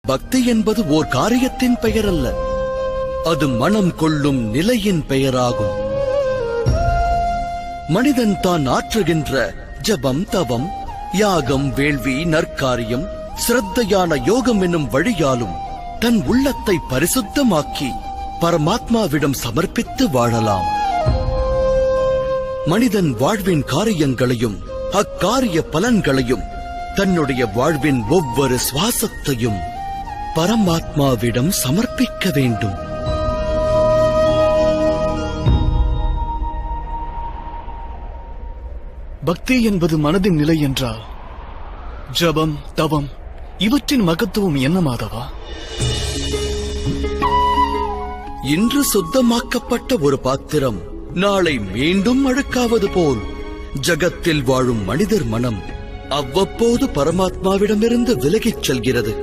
பக்தி என்பது ஓர் காரியத்தின் பெயர் அல்ல, அது மனம் கொள்ளும் நிலையின் பெயராகும். மனிதன் தான் ஆற்றுகின்ற ஜபம், தவம், யாகம், வேள்வி, நற்காரியம், சிரத்தையான யோகம் என்னும் வழியாலும் தன் உள்ளத்தை பரிசுத்தமாக்கி பரமாத்மாவிடம் சமர்ப்பித்து வாழலாம். மனிதன் வாழ்வின் காரியங்களையும் அக்காரிய பலன்களையும் தன்னுடைய வாழ்வின் ஒவ்வொரு சுவாசத்தையும் பரமாத்மாவிடம் சமர்ப்பிக்க வேண்டும். பக்தி என்பது மனதின் நிலை என்றால் ஜபம், தவம் இவற்றின் மகத்துவம் என்ன மாதவா? இன்று சுத்தமாக்கப்பட்ட ஒரு பாத்திரம் நாளை மீண்டும் அழுக்காவது போல் ஜகத்தில் வாழும் மனிதர் மனம் அவ்வப்போது பரமாத்மாவிடமிருந்து விலகிச் செல்கிறது.